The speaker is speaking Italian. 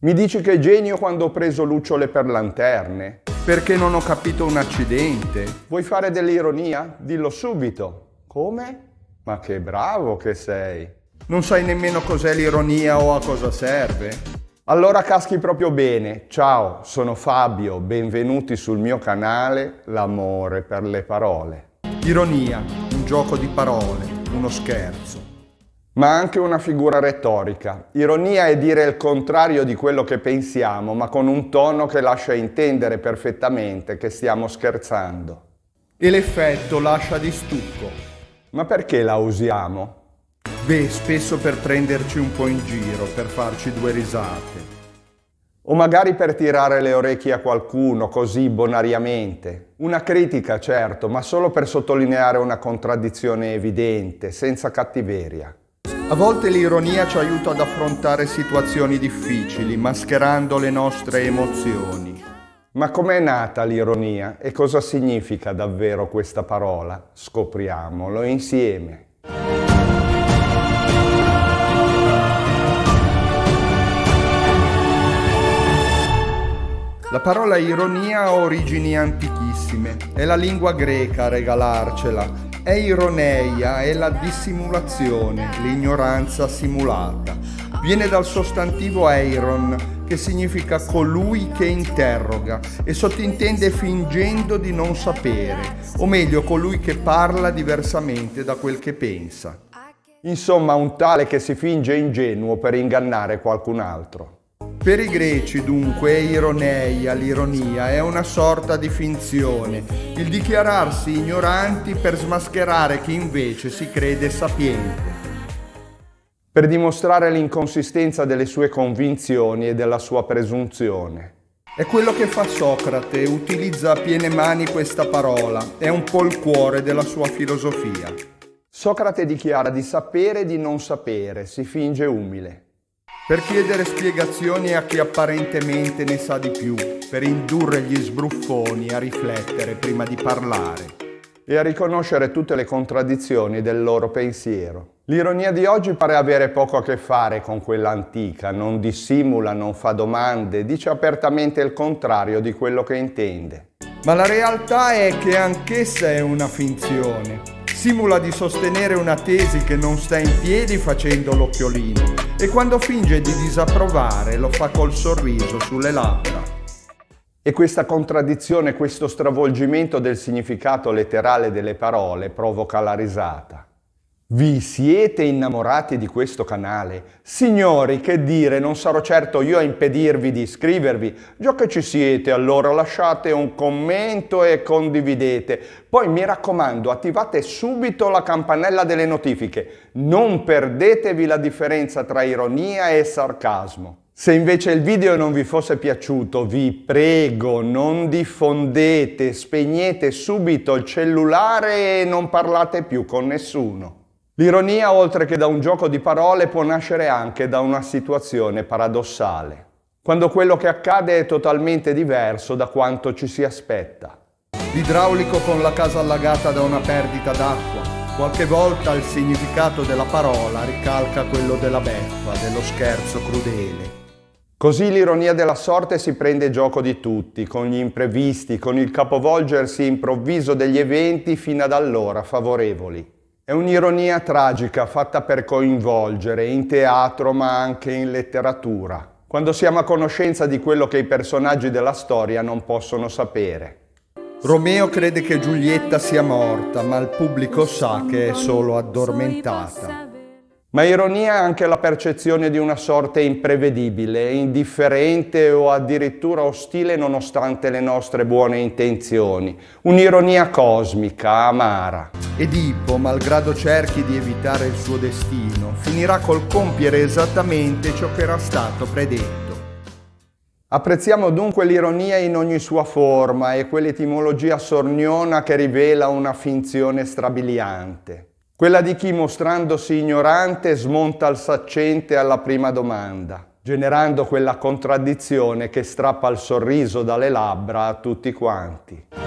Mi dici che genio quando ho preso lucciole per lanterne? Perché non ho capito un accidente. Vuoi fare dell'ironia? Dillo subito. Come? Ma che bravo che sei. Non sai nemmeno cos'è l'ironia o a cosa serve? Allora caschi proprio bene. Ciao, sono Fabio, benvenuti sul mio canale L'amore per le parole. Ironia, un gioco di parole, uno scherzo. Ma anche una figura retorica. Ironia è dire il contrario di quello che pensiamo, ma con un tono che lascia intendere perfettamente che stiamo scherzando. E l'effetto lascia di stucco. Ma perché la usiamo? Beh, spesso per prenderci un po' in giro, per farci due risate. O magari per tirare le orecchie a qualcuno, così bonariamente. Una critica, certo, ma solo per sottolineare una contraddizione evidente, senza cattiveria. A volte l'ironia ci aiuta ad affrontare situazioni difficili, mascherando le nostre emozioni. Ma com'è nata l'ironia e cosa significa davvero questa parola? Scopriamolo insieme. La parola ironia ha origini antichissime, è la lingua greca a regalarcela. È ironeia, è la dissimulazione, l'ignoranza simulata. Viene dal sostantivo eiron, che significa colui che interroga, e sottintende fingendo di non sapere, o meglio colui che parla diversamente da quel che pensa. Insomma, un tale che si finge ingenuo per ingannare qualcun altro. Per i greci, dunque, ironeia, l'ironia, è una sorta di finzione, il dichiararsi ignoranti per smascherare chi invece si crede sapiente. Per dimostrare l'inconsistenza delle sue convinzioni e della sua presunzione. È quello che fa Socrate, utilizza a piene mani questa parola, è un po' il cuore della sua filosofia. Socrate dichiara di sapere e di non sapere, si finge umile. Per chiedere spiegazioni a chi apparentemente ne sa di più, per indurre gli sbruffoni a riflettere prima di parlare. E a riconoscere tutte le contraddizioni del loro pensiero. L'ironia di oggi pare avere poco a che fare con quella antica, non dissimula, non fa domande, dice apertamente il contrario di quello che intende. Ma la realtà è che anch'essa è una finzione. Simula di sostenere una tesi che non sta in piedi facendo l'occhiolino e quando finge di disapprovare lo fa col sorriso sulle labbra. E questa contraddizione, questo stravolgimento del significato letterale delle parole provoca la risata. Vi siete innamorati di questo canale? Signori, che dire, non sarò certo io a impedirvi di iscrivervi. Già che ci siete, allora lasciate un commento e condividete. Poi mi raccomando, attivate subito la campanella delle notifiche. Non perdetevi la differenza tra ironia e sarcasmo. Se invece il video non vi fosse piaciuto, vi prego, non diffondete, spegnete subito il cellulare e non parlate più con nessuno. L'ironia, oltre che da un gioco di parole, può nascere anche da una situazione paradossale, quando quello che accade è totalmente diverso da quanto ci si aspetta. L'idraulico con la casa allagata da una perdita d'acqua. Qualche volta il significato della parola ricalca quello della beffa, dello scherzo crudele. Così l'ironia della sorte si prende gioco di tutti, con gli imprevisti, con il capovolgersi improvviso degli eventi fino ad allora favorevoli. È un'ironia tragica fatta per coinvolgere in teatro ma anche in letteratura, quando siamo a conoscenza di quello che i personaggi della storia non possono sapere. Romeo crede che Giulietta sia morta, ma il pubblico sa che è solo addormentata. Ma ironia è anche la percezione di una sorte imprevedibile, indifferente o addirittura ostile nonostante le nostre buone intenzioni. Un'ironia cosmica, amara. Edipo, malgrado cerchi di evitare il suo destino, finirà col compiere esattamente ciò che era stato predetto. Apprezziamo dunque l'ironia in ogni sua forma e quell'etimologia sorniona che rivela una finzione strabiliante. Quella di chi, mostrandosi ignorante, smonta il saccente alla prima domanda, generando quella contraddizione che strappa il sorriso dalle labbra a tutti quanti.